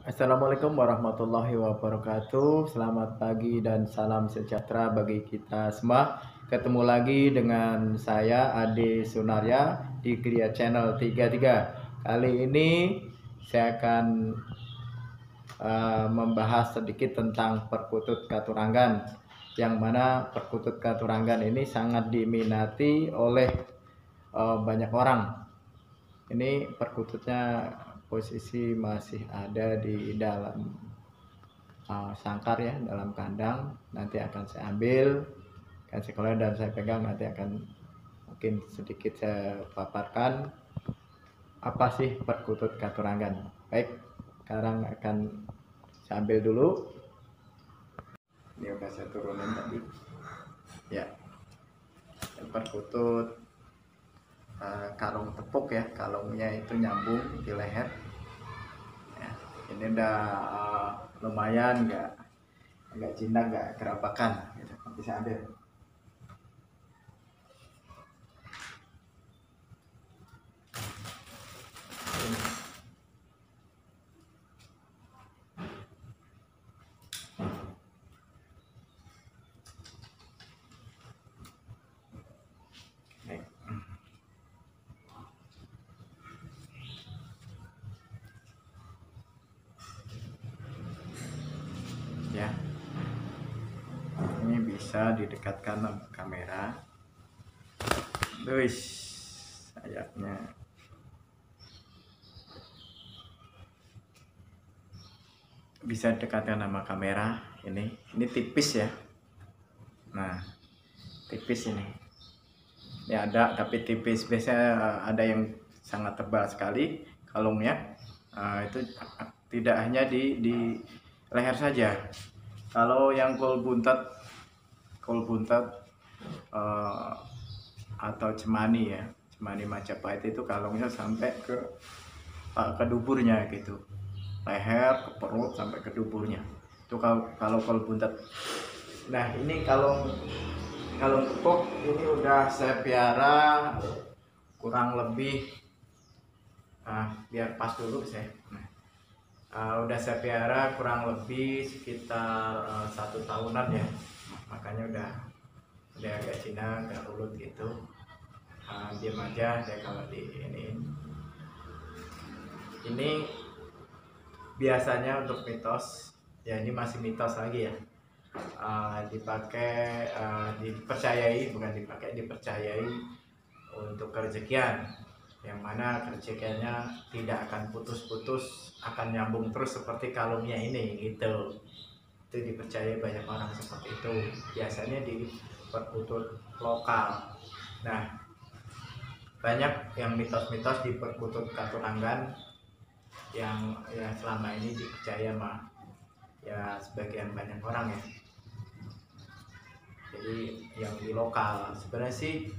Assalamualaikum warahmatullahi wabarakatuh. Selamat pagi dan salam sejahtera bagi kita semua. Ketemu lagi dengan saya Ade Sunarya di Gria Channel 33. Kali ini saya akan membahas sedikit tentang perkutut Katuranggan, yang mana perkutut Katuranggan ini sangat diminati oleh banyak orang. Ini perkututnya posisi masih ada di dalam sangkar ya, dalam kandang. Nanti akan saya ambil, akan saya keluar dan saya pegang. Nanti akan mungkin sedikit saya paparkan apa sih perkutut Katuranggan. Baik, sekarang akan saya ambil dulu. Ini udah saya turunin tadi ya. Perkutut kalung tepuk ya, kalungnya itu nyambung di leher ya. Ini udah lumayan, nggak jinak, nggak kerabakan gitu. Bisa ambil. Ya, ini bisa didekatkan sama kamera. Terus sayapnya bisa dekatkan sama kamera. Ini tipis ya. Nah, tipis ini ada, tapi tipis. Biasanya ada yang sangat tebal sekali kalungnya. Itu tidak hanya di leher saja. Kalau yang kol buntat atau cemani ya, cemani Majapahit, itu kalungnya sampai ke duburnya gitu, leher ke perut sampai ke duburnya. Itu kalau kol buntat. Nah, ini kalung tepuk ini udah saya piara kurang lebih biar pas dulu saya. Udah saya piara kurang lebih sekitar 1 tahunan ya, makanya udah agak jinak, agak rulut gitu. Diam aja saya kalau di ini biasanya untuk mitos ya, ini masih mitos lagi ya. Dipercayai untuk kerezekian, yang mana kerezekiannya tidak akan putus-putus, akan nyambung terus seperti kalungnya ini gitu. Itu dipercaya banyak orang seperti itu, biasanya di perkutut lokal. Nah, banyak yang mitos-mitos di perkutut Katuranggan yang ya selama ini dipercaya mah ya sebagian banyak orang ya. Jadi yang di lokal sebenarnya sih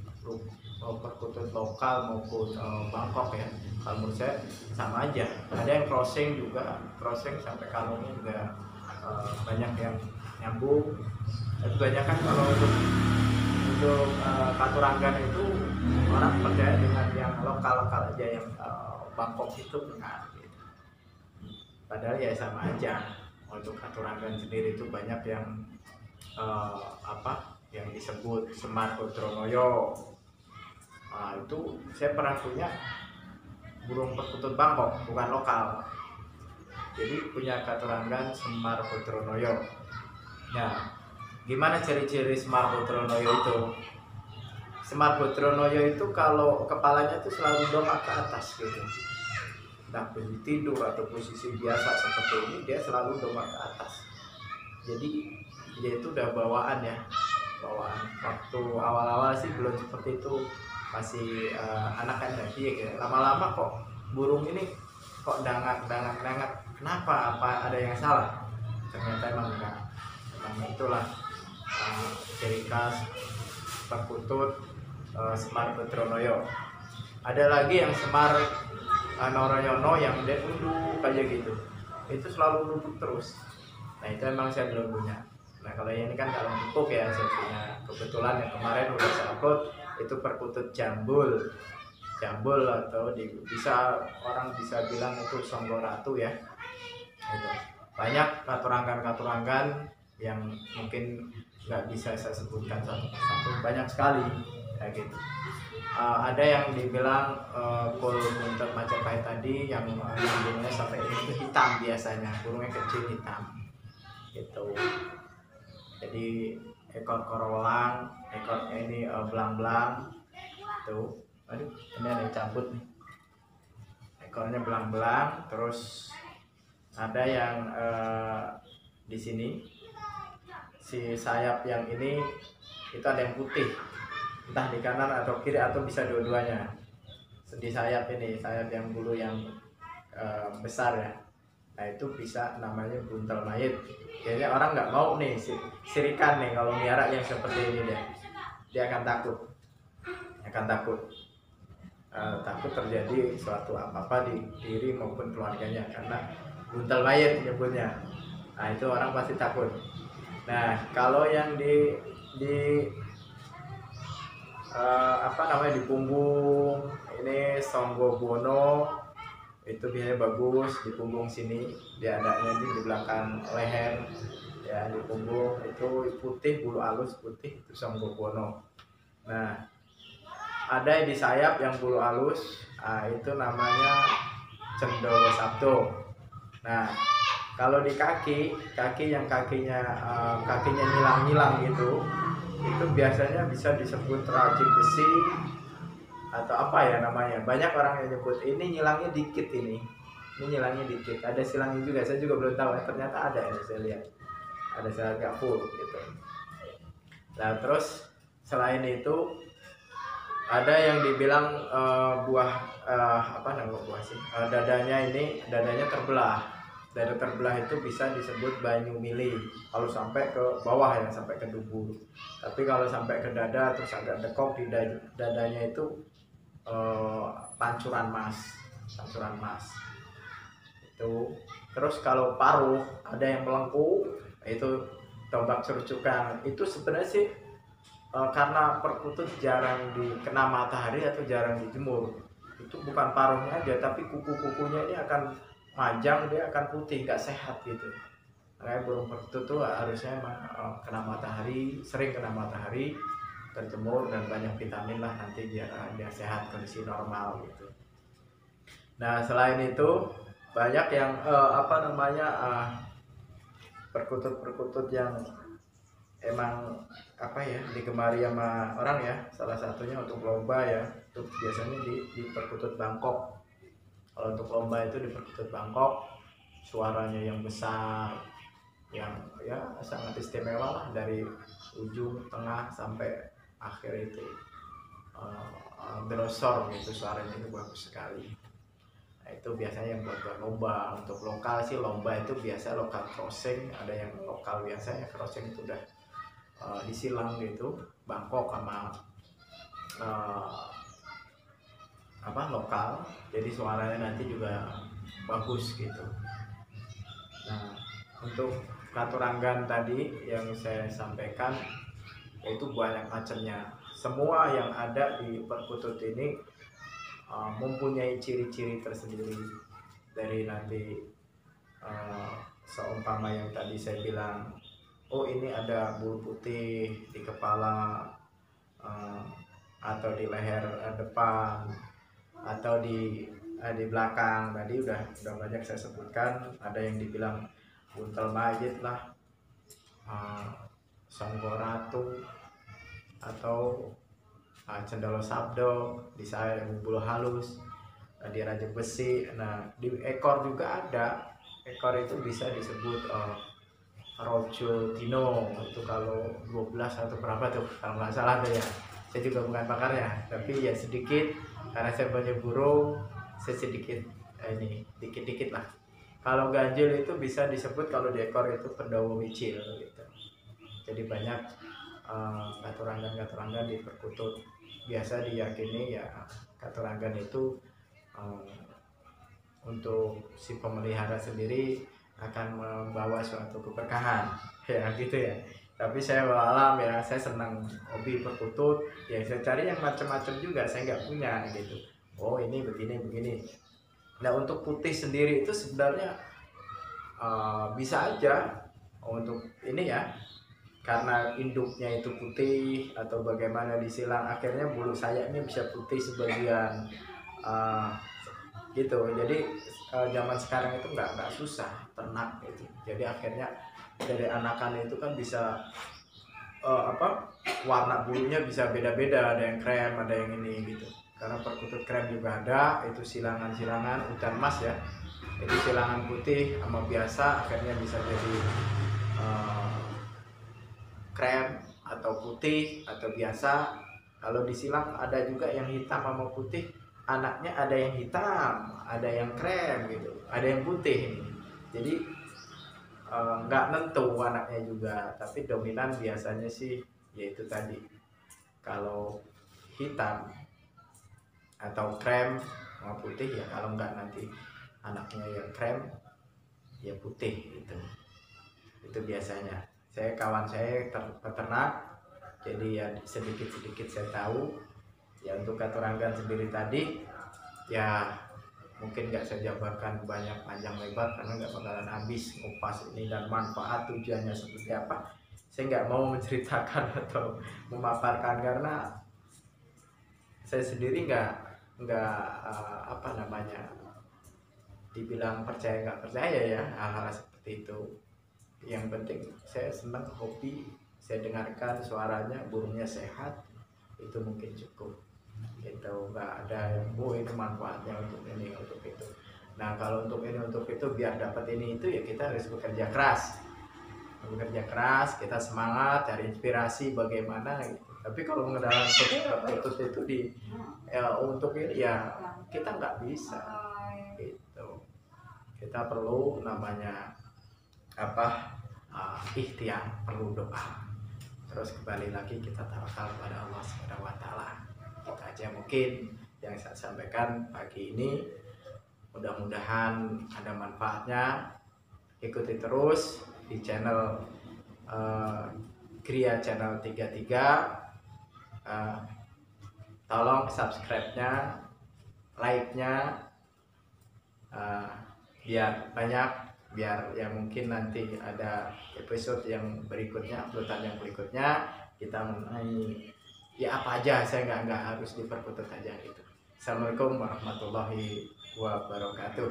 perkutut lokal maupun Bangkok ya, kalau menurut saya sama aja. Ada yang crossing sampai kalungnya juga banyak yang nyambung. Tapi banyak kan kalau untuk Katuranggan itu orang percaya dengan yang lokal aja, yang Bangkok itu benar gitu. Padahal ya sama aja. Untuk Katuranggan sendiri itu banyak yang yang disebut Semar Putronoyo. Itu saya pernah punya burung perkutut Bangkok, bukan lokal. Jadi punya Katuranggan Semar Putronoyo. Nah, gimana ciri-ciri Semar Putronoyo itu? Semar Putronoyo itu kalau kepalanya itu selalu dongak ke atas gitu. Nah, posisi tidur atau posisi biasa seperti ini, dia selalu dongak ke atas. Jadi dia itu udah bawaan ya, waktu awal-awal sih belum seperti itu, masih anak-anak tadi ya gitu. Lama-lama kok burung ini kok dangak, kenapa, apa ada yang salah? Ternyata emang enggak, emang itulah ciri khas perkutut Semar Putronoyo. Ada lagi yang Semar Noroyono yang dia duduk aja gitu, itu selalu duduk terus. Nah, itu emang saya belum punya. Nah, kalau ini kan kalau empuk ya, saya punya kebetulan yang kemarin udah saya upload, itu perkutut jambul atau orang bisa bilang itu Songgoratu ya. Gitu. Banyak katuranggan yang mungkin nggak bisa saya sebutkan satu persatu, banyak sekali kayak gitu. Ada yang dibilang kul buntut Majapahit tadi yang burungnya sampai ini itu hitam, biasanya burungnya kecil hitam gitu. Jadi ekor korolang, ekornya ini belang-belang tuh. Aduh, ini ada yang cabut nih, ekornya belang-belang. Terus ada yang di sini si sayap yang ini itu ada yang putih, entah di kanan atau kiri atau bisa dua-duanya. Di sayap ini, sayap yang bulu yang besar ya, nah itu bisa namanya buntel mayit. Kayaknya orang nggak mau nih sirikan nih kalau miara yang seperti ini deh, dia akan takut, takut terjadi suatu apa-apa di diri maupun keluarganya karena buntel mayit nyebutnya. Nah itu orang pasti takut. Nah kalau yang di apa namanya di punggung ini Songgobono itu biasanya bagus di punggung sini, dia adanya di belakang leher ya, di punggung itu putih, bulu halus putih, itu Songgobono. Nah ada di sayap yang bulu halus, itu namanya Cendolo Sabdo. Nah kalau di kaki yang kakinya nyilang gitu, itu biasanya bisa disebut racik besi atau apa ya namanya. Banyak orang yang nyebut ini nyilangnya dikit, ini nyilangnya dikit, ada silangnya juga, saya juga belum tahu, ternyata ada ya, saya lihat ada silang gak full gitu. Nah terus selain itu ada yang dibilang buah apa namanya buah sih, dadanya terbelah. Dada terbelah itu bisa disebut banyu mili kalau sampai ke bawah ya, sampai ke dubur. Tapi kalau sampai ke dada terus agak dekok di dadanya itu pancuran mas itu. Terus kalau paruh ada yang melengkung, itu tombak cerucukan. Itu sebenarnya sih karena perkutut jarang dikena matahari atau jarang dijemur, itu bukan paruhnya aja tapi kuku-kukunya ini akan majang, dia akan putih, nggak sehat gitu. Makanya burung perkutut tuh harusnya emang kena matahari, sering kena matahari, terjemur dan banyak vitamin lah, nanti biar dia sehat, kondisi normal gitu. Nah selain itu banyak yang apa namanya perkutut yang emang apa ya digemari sama orang ya, salah satunya untuk lomba ya, itu biasanya di perkutut Bangkok. Kalau untuk lomba itu di perkutut Bangkok, suaranya yang besar, yang ya sangat istimewa lah, dari ujung tengah sampai akhir itu berosor gitu, suaranya itu bagus sekali. Nah itu biasanya yang buat lomba. Untuk lokal sih lomba itu biasa lokal crossing, ada yang lokal biasanya crossing itu udah disilang gitu Bangkok sama apa lokal, jadi suaranya nanti juga bagus gitu. Nah untuk katuranggan tadi yang saya sampaikan itu banyak macamnya. Semua yang ada di perkutut ini mempunyai ciri-ciri tersendiri. Dari nanti seumpama yang tadi saya bilang, oh ini ada bulu putih di kepala atau di leher depan atau di belakang, tadi udah banyak saya sebutkan. Ada yang dibilang buntel mayit lah, Songgoratu atau Cendolo Sabdo, di sayap bulu halus, di racik besi. Nah di ekor juga ada, ekor itu bisa disebut Rojo Dino, itu kalau 12 atau berapa tuh kalau nggak salah tuh ya, saya juga bukan pakarnya, tapi ya sedikit karena saya punya burung, saya sedikit ini dikit-dikit lah. Kalau ganjil itu bisa disebut kalau di ekor itu Pendowo Wicil gitu. Jadi banyak katuranggan di perkutut. Biasa diyakini ya katuranggan itu untuk si pemelihara sendiri akan membawa suatu keberkahan ya gitu ya. Tapi saya walam ya, saya senang hobi perkutut ya, saya cari yang macam-macam juga, saya nggak punya gitu. Oh ini begini. Nah untuk putih sendiri itu sebenarnya bisa aja untuk ini ya, karena induknya itu putih atau bagaimana disilang, akhirnya bulu sayapnya bisa putih sebagian gitu. Jadi zaman sekarang itu nggak susah ternak gitu. Jadi akhirnya dari anakan itu kan bisa warna bulunya bisa beda-beda, ada yang krem, ada yang ini gitu. Karena perkutut krem juga ada, itu silangan-silangan udan mas ya, itu silangan putih sama biasa akhirnya bisa jadi krem atau putih atau biasa. Kalau disilang ada juga yang hitam sama putih, anaknya ada yang hitam, ada yang krem gitu, ada yang putih. Jadi nggak nentu anaknya juga, tapi dominan biasanya sih yaitu tadi, kalau hitam atau krem sama putih ya, kalau nggak nanti anaknya yang krem ya putih gitu. Itu biasanya. Kawan saya peternak, jadi ya sedikit-sedikit saya tahu ya. Untuk keterangan sendiri tadi ya mungkin nggak saya jabarkan banyak panjang lebar karena nggak bakalan habis ngupas ini dan manfaat tujuannya seperti apa. Saya nggak mau menceritakan atau memaparkan karena saya sendiri nggak dibilang percaya nggak percaya ya hal-hal seperti itu. Yang penting saya senang, hobi, saya dengarkan suaranya, burungnya sehat, itu mungkin cukup gitu. Nggak ada yang ini manfaatnya untuk ini untuk itu. Nah kalau untuk ini untuk itu biar dapat ini itu ya kita harus bekerja keras, kita semangat cari inspirasi bagaimana gitu. Tapi kalau mengendalam perkutut itu untuk ini ya kita nggak bisa gitu. Kita perlu namanya ikhtiar, perlu doa. Terus kembali lagi kita tawakal pada Allah Subhanahu wa taala. Itu aja mungkin yang saya sampaikan pagi ini. Mudah-mudahan ada manfaatnya. Ikuti terus di channel Gria Channel 33. Tolong subscribe-nya, like-nya, biar banyak, biar ya mungkin nanti ada episode yang berikutnya, uploadan yang berikutnya kita mengenai ya apa aja. Saya nggak harus di perkutut aja gitu. Assalamualaikum warahmatullahi wabarakatuh.